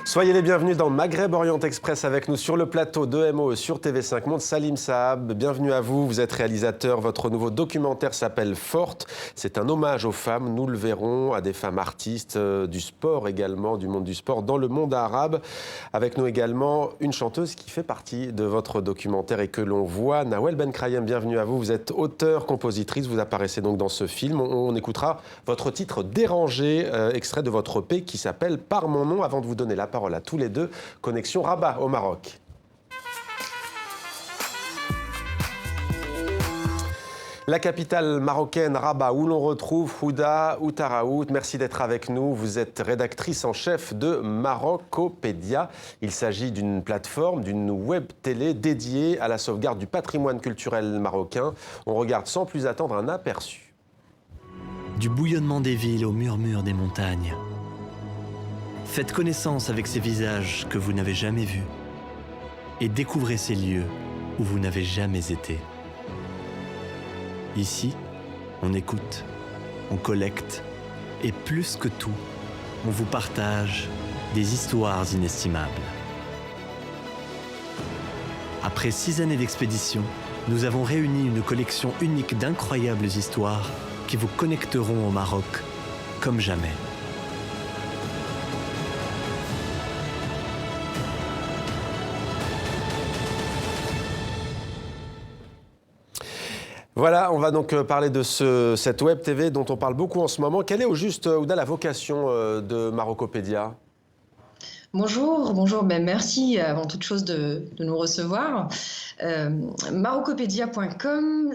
Soyez les bienvenus dans Maghreb Orient Express avec nous sur le plateau de MO sur TV5 Monde. Salim Saab, bienvenue à vous. Vous êtes réalisateur. Votre nouveau documentaire s'appelle Forte. C'est un hommage aux femmes, nous le verrons, à des femmes artistes, du sport également, du monde du sport, dans le monde arabe. Avec nous également une chanteuse qui fait partie de votre documentaire et que l'on voit. Nawel Benkrayem, bienvenue à vous. Vous êtes auteure, compositrice. Vous apparaissez donc dans ce film. On écoutera votre titre Dérangé, extrait de votre EP qui s'appelle Par mon nom. Avant de vous donner la parole à tous les deux, connexion Rabat au Maroc. La capitale marocaine, Rabat, où l'on retrouve Houda Outaraout. Merci d'être avec nous. Vous êtes rédactrice en chef de Marocopédia. Il s'agit d'une plateforme, d'une web télé dédiée à la sauvegarde du patrimoine culturel marocain. On regarde sans plus attendre un aperçu. Du bouillonnement des villes au murmure des montagnes. Faites connaissance avec ces visages que vous n'avez jamais vus et découvrez ces lieux où vous n'avez jamais été. Ici, on écoute, on collecte et plus que tout, on vous partage des histoires inestimables. Après 6 années d'expédition, nous avons réuni une collection unique d'incroyables histoires qui vous connecteront au Maroc comme jamais. Voilà, on va donc parler de cette web TV dont on parle beaucoup en ce moment. Quelle est au juste, Ouda, la vocation de Marocopédia ? Bonjour, merci avant toute chose de nous recevoir. Marocopédia.com,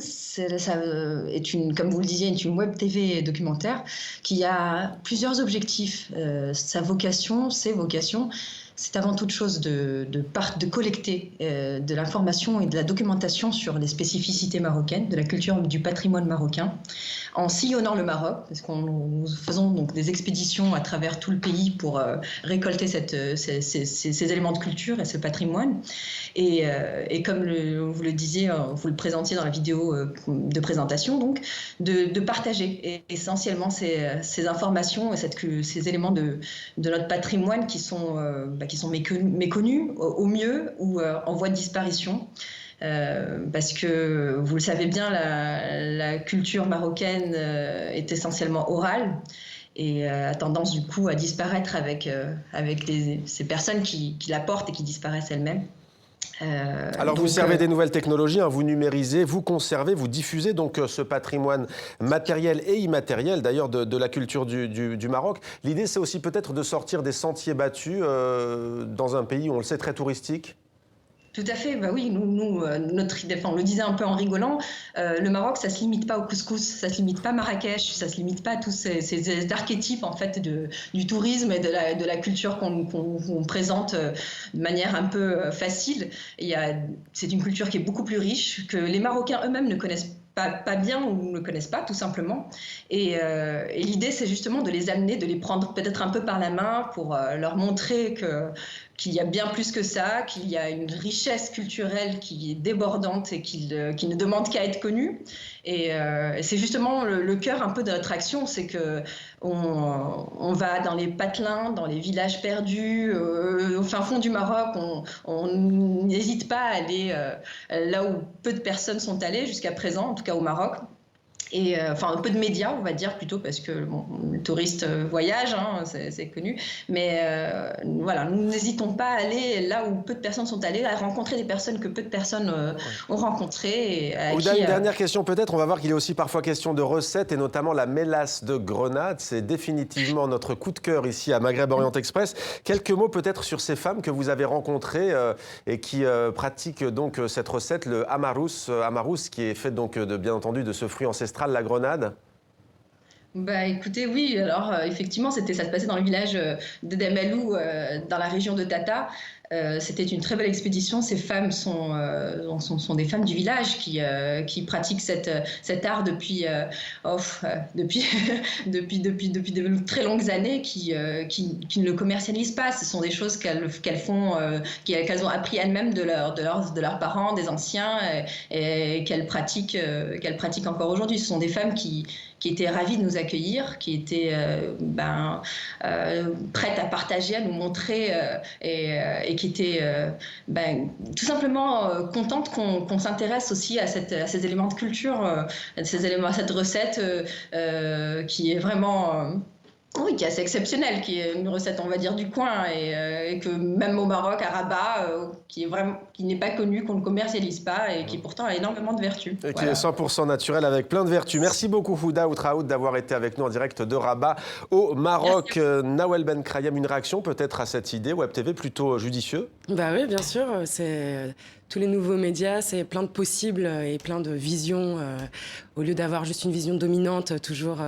comme vous le disiez, est une web TV documentaire qui a plusieurs objectifs. Ses vocations, c'est avant toute chose de collecter de l'information et de la documentation sur les spécificités marocaines, de la culture du patrimoine marocain, en sillonnant le Maroc, parce nous faisons donc des expéditions à travers tout le pays pour récolter ces éléments de culture et ce patrimoine. Et comme vous le disiez, vous le présentiez dans la vidéo de présentation, donc de partager essentiellement ces informations et ces éléments de notre patrimoine qui sont méconnus au mieux ou en voie de disparition. Parce que vous le savez bien, la culture marocaine est essentiellement orale et a tendance du coup à disparaître avec ces personnes qui la portent et qui disparaissent elles-mêmes. Alors vous servez des nouvelles technologies, vous numérisez, vous conservez, vous diffusez donc ce patrimoine matériel et immatériel d'ailleurs de la culture du Maroc. L'idée c'est aussi peut-être de sortir des sentiers battus dans un pays, on le sait, très touristique. Tout à fait, oui, notre idée, on le disait un peu en rigolant, le Maroc, ça se limite pas au couscous, ça se limite pas à Marrakech, ça se limite pas à tous ces archétypes en fait du tourisme et de la culture qu'on présente de manière un peu facile. C'est une culture qui est beaucoup plus riche, que les Marocains eux-mêmes ne connaissent pas bien ou ne connaissent pas, tout simplement. Et l'idée, c'est justement de les amener, de les prendre peut-être un peu par la main pour leur montrer qu'il y a bien plus que ça, qu'il y a une richesse culturelle qui est débordante et qui ne demande qu'à être connue. Et c'est justement le cœur un peu de notre action, c'est que on va dans les patelins, dans les villages perdus, au fin fond du Maroc. On n'hésite pas à aller là où peu de personnes sont allées jusqu'à présent, en tout cas au Maroc. Et un peu de médias, on va dire plutôt, parce que les touristes voyagent, c'est connu. Mais voilà, nous n'hésitons pas à aller là où peu de personnes sont allées, à rencontrer des personnes que peu de personnes ont rencontrées. Ouda, une dernière question peut-être. On va voir qu'il est aussi parfois question de recettes, et notamment la mélasse de grenade. C'est définitivement notre coup de cœur ici à Maghreb Orient Express. Quelques mots peut-être sur ces femmes que vous avez rencontrées et qui pratiquent donc cette recette, le amarous, qui est fait donc bien entendu de ce fruit ancestral, la grenade. Écoutez, oui, alors effectivement, ça se passait dans le village de Damalou, dans la région de Tata. C'était une très belle expédition. Ces femmes sont des femmes du village qui pratiquent cet art depuis de très longues années, qui ne le commercialisent pas. Ce sont des choses qu'elles font, qu'elles ont appris elles-mêmes de leurs parents, des anciens, et qu'elles pratiquent encore aujourd'hui. Ce sont des femmes qui étaient ravies de nous accueillir, qui étaient prêtes à partager, à nous montrer, et qui étaient tout simplement contentes qu'on s'intéresse aussi à ces éléments de culture, à cette recette qui est vraiment... Oui, qui est assez exceptionnelle, qui est une recette, on va dire, du coin, et que même au Maroc, à Rabat, qui n'est pas connue, qu'on ne commercialise pas, et qui pourtant a énormément de vertus. Et qui est 100% naturel, avec plein de vertus. Merci beaucoup, Fouda Outraoud, d'avoir été avec nous en direct de Rabat, au Maroc. Nawel Ben Krayem, une réaction peut-être à cette idée, Web TV plutôt judicieux? Bah oui, bien sûr, c'est... Tous les nouveaux médias, c'est plein de possibles et plein de visions. Au lieu d'avoir juste une vision dominante, toujours...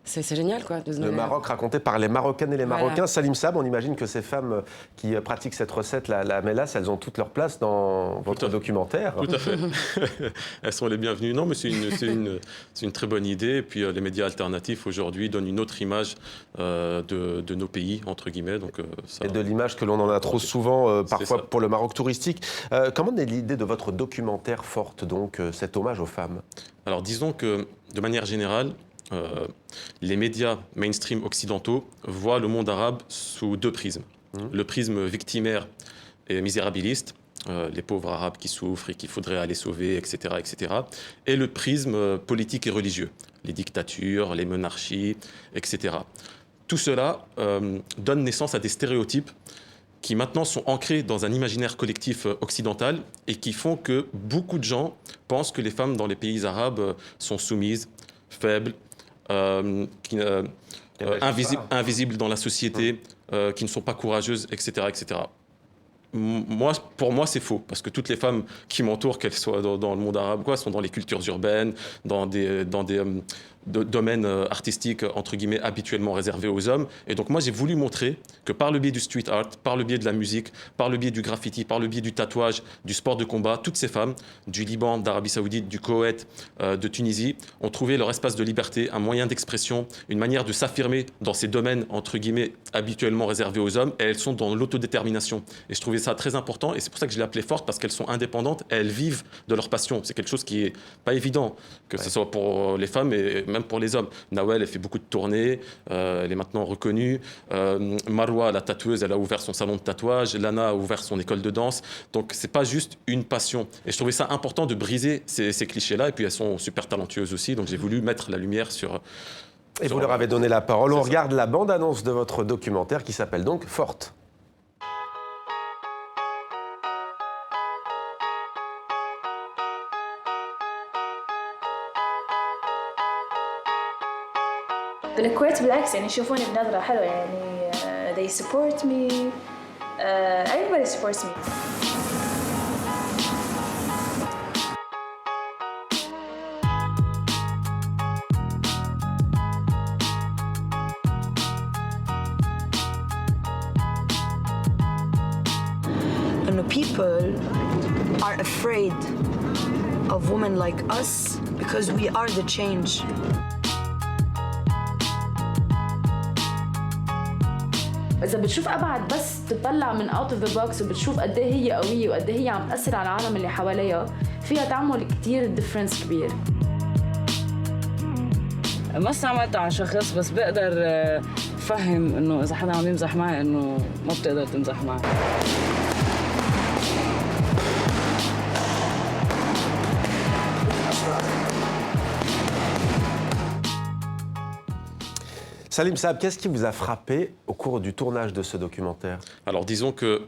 C'est génial, quoi. Le Maroc raconté par les Marocaines et les Marocains. Voilà. Salim Saab, on imagine que ces femmes qui pratiquent cette recette, la mélasse, elles ont toute leur place dans votre documentaire. Tout à fait. Elles sont les bienvenues. Non, mais c'est une très bonne idée. Et puis les médias alternatifs aujourd'hui donnent une autre image de nos pays, entre guillemets. Donc, et de l'image que l'on en a trop souvent, parfois pour le Maroc touristique. Comment est l'idée de votre documentaire forte, donc, cet hommage aux femmes? Alors disons que, de manière générale, les médias mainstream occidentaux voient le monde arabe sous deux prismes. Le prisme victimaire et misérabiliste, les pauvres arabes qui souffrent et qu'il faudrait aller sauver, etc., etc. Et le prisme politique et religieux, les dictatures, les monarchies, etc. Tout cela donne naissance à des stéréotypes qui maintenant sont ancrés dans un imaginaire collectif occidental et qui font que beaucoup de gens pensent que les femmes dans les pays arabes sont soumises, faibles, invisibles dans la société, qui ne sont pas courageuses, etc., etc. Pour moi, c'est faux, parce que toutes les femmes qui m'entourent, qu'elles soient dans le monde arabe, sont dans les cultures urbaines, dans des domaines artistiques, entre guillemets, habituellement réservés aux hommes. Et donc moi, j'ai voulu montrer que par le biais du street art, par le biais de la musique, par le biais du graffiti, par le biais du tatouage, du sport de combat, toutes ces femmes, du Liban, d'Arabie Saoudite, du Koweït, de Tunisie, ont trouvé leur espace de liberté, un moyen d'expression, une manière de s'affirmer dans ces domaines, entre guillemets, habituellement réservés aux hommes, et elles sont dans l'autodétermination. Et je trouvais ça très important, et c'est pour ça que je l'ai appelée forte, parce qu'elles sont indépendantes, et elles vivent de leur passion. C'est quelque chose qui est pas évident, que ce soit pour les femmes et même pour les hommes. Nawel, elle fait beaucoup de tournées, elle est maintenant reconnue. Marwa, la tatoueuse, elle a ouvert son salon de tatouage. Lana a ouvert son école de danse. Donc, c'est pas juste une passion. Et je trouvais ça important de briser ces clichés-là. Et puis, elles sont super talentueuses aussi. Donc, j'ai voulu mettre la lumière sur... Et vous leur avez donné la parole. On regarde la bande-annonce de votre documentaire qui s'appelle donc Forte. بالكويت بالعكس يعني يشوفوني بنظرة حلوة يعني they support me everybody supports me. إنه people are afraid of women like us because we are the change. إذا بتشوف أبعد بس تطلع من out of the box وبتشوف قد إيه هي قوية وقد إيه هي عم تأثر على العالم اللي حواليها فيها تعمل كتير difference كبير. ما استعملت على شخص بس بقدر فهم إنه إذا حدا عم يمزح معي إنه ما بتقدر تمزح معي. Salim Saab, qu'est-ce qui vous a frappé au cours du tournage de ce documentaire? Alors disons que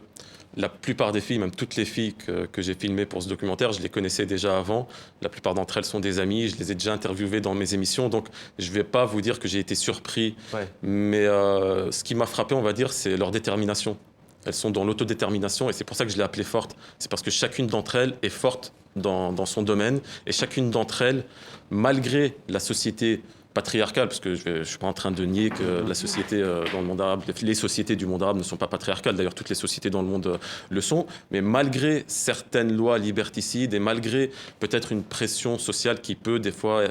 la plupart des filles, même toutes les filles que j'ai filmées pour ce documentaire, je les connaissais déjà avant. La plupart d'entre elles sont des amies, je les ai déjà interviewées dans mes émissions, donc je ne vais pas vous dire que j'ai été surpris. Ouais. Mais ce qui m'a frappé, on va dire, c'est leur détermination. Elles sont dans l'autodétermination et c'est pour ça que je l'ai appelée forte. C'est parce que chacune d'entre elles est forte dans son domaine et chacune d'entre elles, malgré la société patriarcale, parce que je ne suis pas en train de nier que la société dans le monde arabe, les sociétés du monde arabe ne sont pas patriarcales. D'ailleurs, toutes les sociétés dans le monde le sont. Mais malgré certaines lois liberticides et malgré peut-être une pression sociale qui peut des fois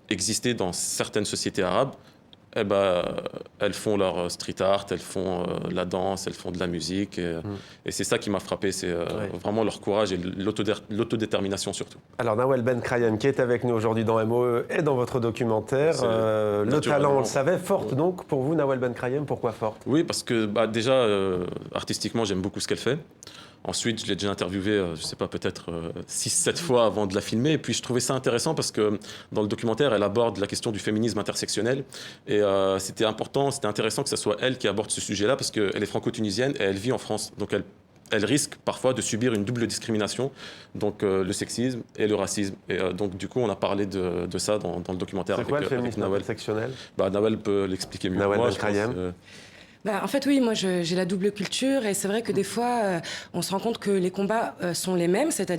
exister dans certaines sociétés arabes, eh ben, elles font leur street art, elles font la danse, elles font de la musique. Et c'est ça qui m'a frappé, c'est vraiment leur courage et l'autodétermination surtout. Alors Nawel Benkrayen qui est avec nous aujourd'hui dans MOE et dans votre documentaire. Le talent, on le savait, forte donc pour vous Nawel Benkrayen, pourquoi forte? Oui, parce que déjà, artistiquement, j'aime beaucoup ce qu'elle fait. Ensuite, je l'ai déjà interviewée, je ne sais pas, peut-être 6-7 fois avant de la filmer. Et puis, je trouvais ça intéressant parce que dans le documentaire, elle aborde la question du féminisme intersectionnel. Et c'était intéressant que ce soit elle qui aborde ce sujet-là parce qu'elle est franco-tunisienne et elle vit en France. Donc, elle risque parfois de subir une double discrimination, donc le sexisme et le racisme. Et donc, du coup, on a parlé de ça dans le documentaire avec Nawel. C'est quoi le féminisme intersectionnel? Nawel peut l'expliquer mieux que moi, je pense. En fait, oui, moi j'ai la double culture et c'est vrai que des fois, on se rend compte que les combats sont les mêmes, c'est-à-dire